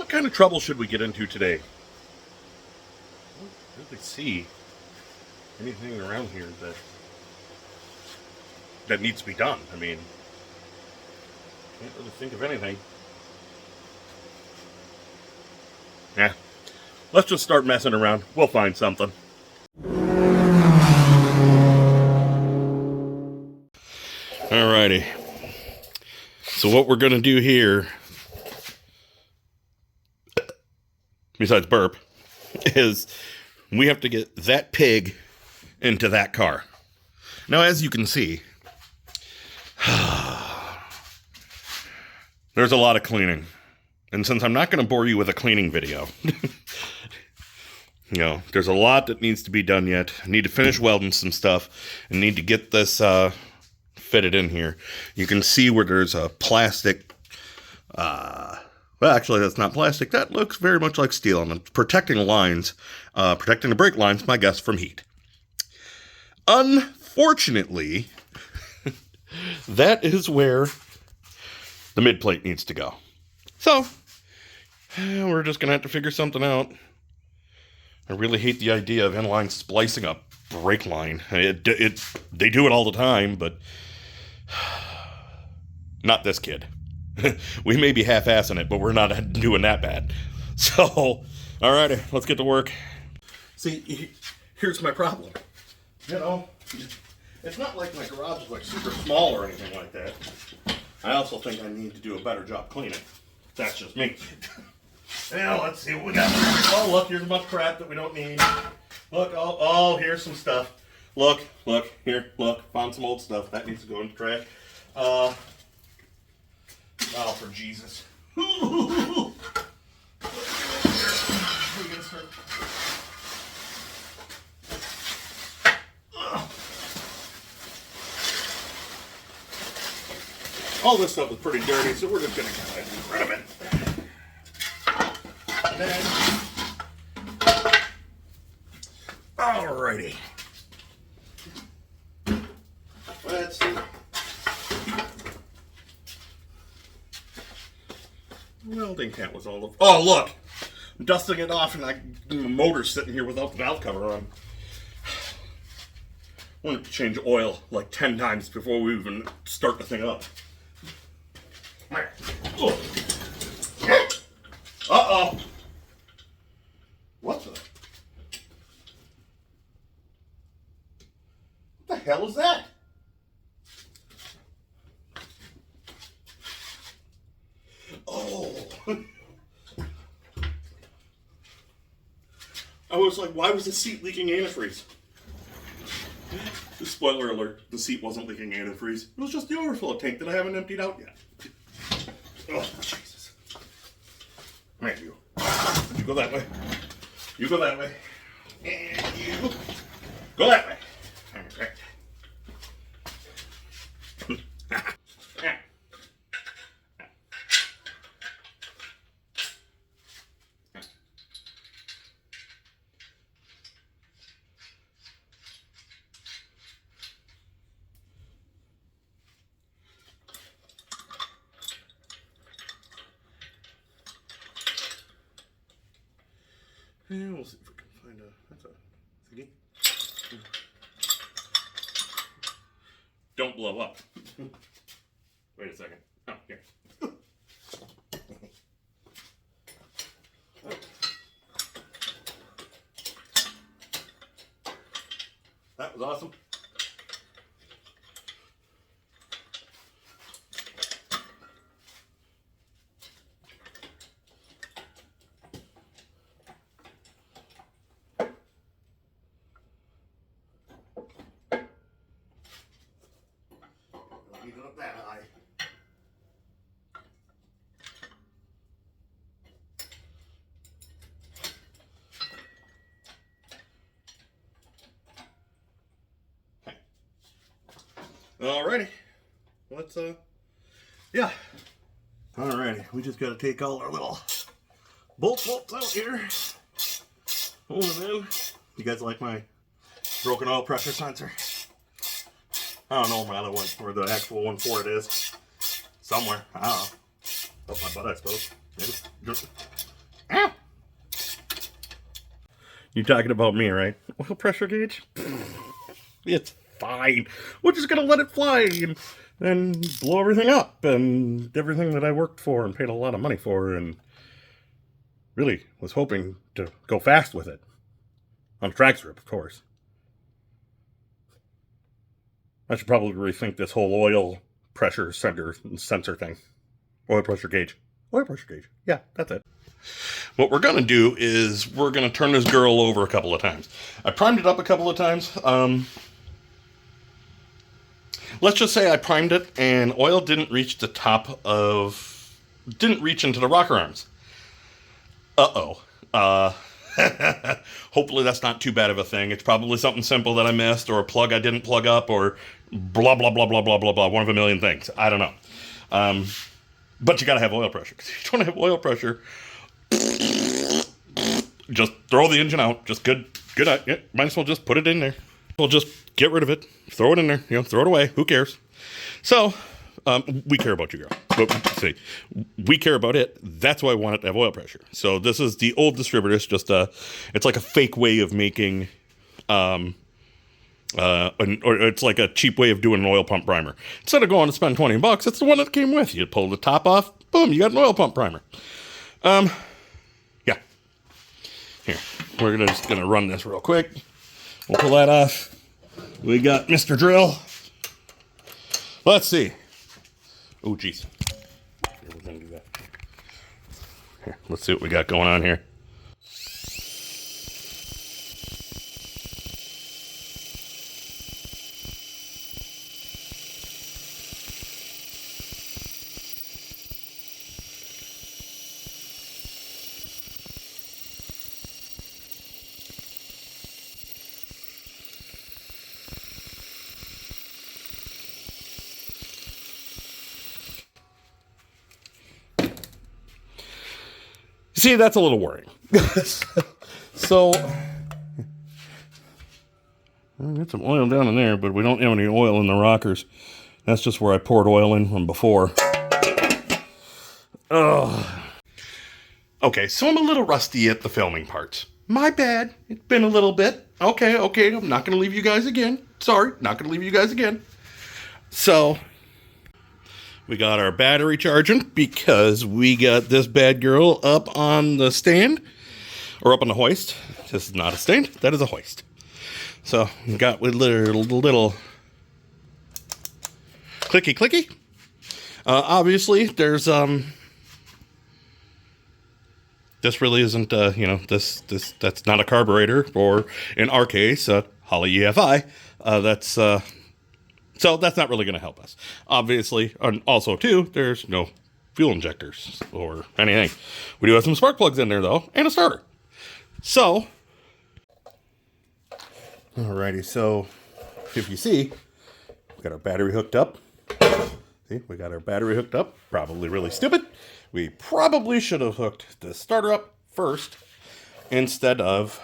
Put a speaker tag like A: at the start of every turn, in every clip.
A: What kind of trouble should we get into today? I don't really see anything around here that needs to be done. I mean, can't really think of anything. Yeah, let's just start messing around. We'll find something. Alrighty. So what we're gonna do here, besides burp, is we have to get that pig into that car. Now, as you can see, there's a lot of cleaning. And since I'm not going to bore you with a cleaning video, there's a lot that needs to be done yet. I need to finish welding some stuff and need to get this fitted in here. You can see where there's a plastic, well, actually that's not plastic. That looks very much like steel, and it's protecting lines, protecting the brake lines, my guess, from heat. Unfortunately, that is where the mid plate needs to go. So, we're just going to have to figure something out. I really hate the idea of inline splicing a brake line. They do it all the time, but not this kid. We may be half-assing it, but we're not doing that bad. So, alrighty, let's get to work. See, here's my problem. It's not like my garage is like super small or anything like that. I also think I need to do a better job cleaning. That's just me. Now, let's see what we got. Oh, look, here's a bunch of crap that we don't need. Look, oh, here's some stuff. Look, here, look, found some old stuff. That needs to go in the trash. Oh, for Jesus. All this stuff is pretty dirty, so we're just going to kind of get rid of it. And then, alrighty. Let's see. Welding hat was all over. Oh, look! I'm dusting it off, and the motor's sitting here without the valve cover on. I wanted to change oil like 10 times before we even start the thing up. Uh-oh. What the hell is that? Oh. I was like, why was the seat leaking antifreeze? Spoiler alert, the seat wasn't leaking antifreeze. It was just the overflow tank that I haven't emptied out yet. Oh, Jesus. Right, you. You go that way. You go that way. And you go that way. All right. And we'll see if we can find that's a thingy. Don't blow up. Wait a second. Oh, here. That was awesome. Leave it up that high. Alrighty. Let's yeah. Alrighty, we just gotta take all our little bolts out here. Hold them in. You guys like my broken oil pressure sensor? I don't know my other one, where the actual one for it is. Somewhere. I don't know. Up my butt, I suppose. Maybe. You talking about me, right? Oil pressure gauge? It's fine. We're just gonna let it fly and then blow everything up and everything that I worked for and paid a lot of money for and really was hoping to go fast with it. On a track strip, of course. I should probably rethink this whole oil pressure sensor thing. Oil pressure gauge. Oil pressure gauge. Yeah, that's it. What we're going to do is we're going to turn this girl over a couple of times. I primed it up a couple of times. Let's just say I primed it and oil didn't reach the top of... didn't reach into the rocker arms. Uh-oh. Hopefully that's not too bad of a thing. It's probably something simple that I missed, or a plug I didn't plug up, or blah, blah, blah, blah, blah, blah, blah. One of a million things. I don't know. But you gotta have oil pressure. If you don't have oil pressure, just throw the engine out. Just good. Yeah, might as well just put it in there. We'll just get rid of it. Throw it in there. Throw it away. Who cares? So, we care about you, girl. But see, we care about it. That's why I want it to have oil pressure. So this is the old distributor. It's just it's like a fake way of making, or it's like a cheap way of doing an oil pump primer. Instead of going to spend $20, it's the one that came with. You pull the top off, boom, you got an oil pump primer. Yeah. Here, we're just gonna run this real quick. We'll pull that off. We got Mr. Drill. Let's see. Oh, geez. Here, we're gonna do that. Here, let's see what we got going on here. See, that's a little worrying. So, I got some oil down in there, but we don't have any oil in the rockers. That's just where I poured oil in from before. Ugh. Okay, so I'm a little rusty at the filming parts. My bad. It's been a little bit. Okay, I'm not going to leave you guys again. Sorry, not going to leave you guys again. So... we got our battery charging because we got this bad girl up on the stand, or up on the hoist. This is not a stand, that is a hoist. So we got with little clicky. Obviously, there's this really isn't that's not a carburetor, or in our case, Holley EFI. So that's not really going to help us. Obviously, and also, too, there's no fuel injectors or anything. We do have some spark plugs in there, though, and a starter. So, alrighty, so if you see, we got our battery hooked up. See, we got our battery hooked up. Probably really stupid. We probably should have hooked the starter up first instead of,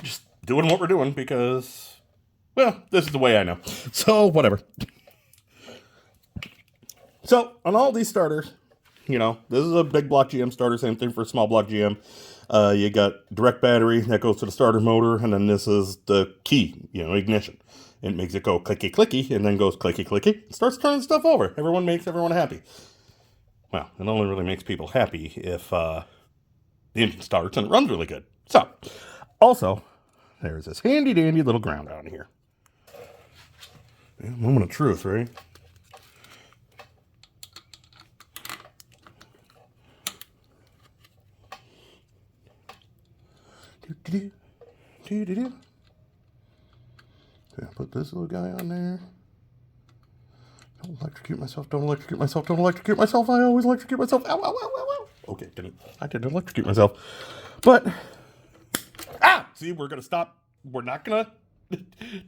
A: just doing what we're doing because... well, this is the way I know. So, whatever. So, on all these starters, this is a big block GM starter. Same thing for a small block GM. You got direct battery that goes to the starter motor. And then this is the key, ignition. It makes it go clicky, and then goes clicky. Starts turning stuff over. Makes everyone happy. Well, it only really makes people happy if the engine starts and it runs really good. So, also, there's this handy-dandy little ground on here. Yeah, moment of truth, right? Yeah, put this little guy on there. Don't electrocute myself. I always electrocute myself. Ow. Okay, I didn't electrocute myself. But, see, we're going to stop. We're not going to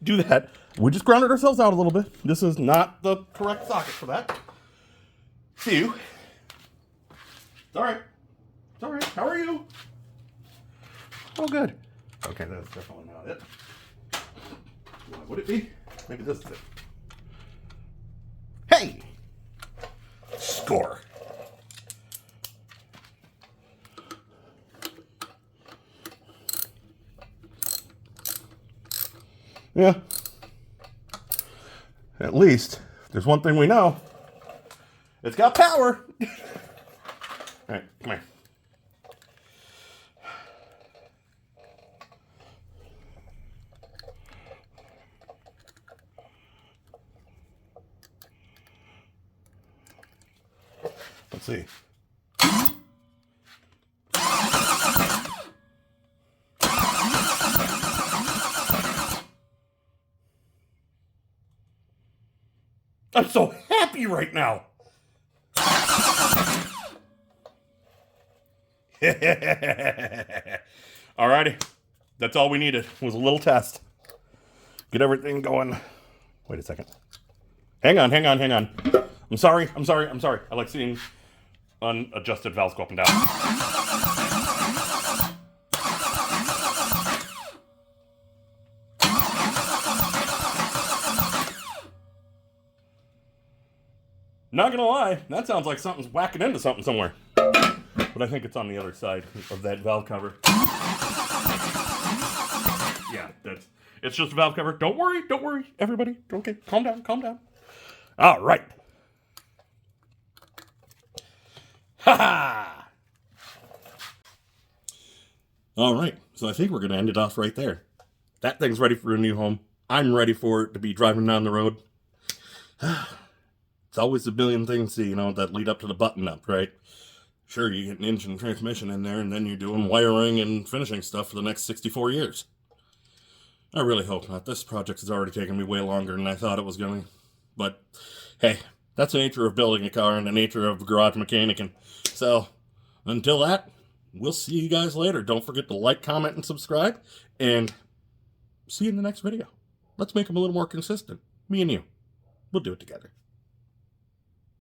A: do that. We just grounded ourselves out a little bit. This is not the correct socket for that. Phew. It's alright. How are you? Oh, good. Okay, that's definitely not it. What would it be? Maybe this is it. Hey! Score. Yeah. At least, there's one thing we know. It's got power. All right, come here. Let's see. I'm so happy right now. Alrighty. That's all we needed was a little test. Get everything going. Wait a second. Hang on. I'm sorry. I like seeing unadjusted valves go up and down. Not gonna lie, that sounds like something's whacking into something somewhere. But I think it's on the other side of that valve cover. Yeah, it's just a valve cover. Don't worry, everybody. Okay, calm down. All right. Ha! All right, so I think we're gonna end it off right there. That thing's ready for a new home. I'm ready for it to be driving down the road. It's always a billion things, that lead up to the button up, right? Sure, you get an engine transmission in there, and then you're doing wiring and finishing stuff for the next 64 years. I really hope not. This project has already taken me way longer than I thought it was going to. But, hey, that's the nature of building a car and the nature of garage mechanicing. So, until that, we'll see you guys later. Don't forget to like, comment, and subscribe. And see you in the next video. Let's make them a little more consistent. Me and you. We'll do it together.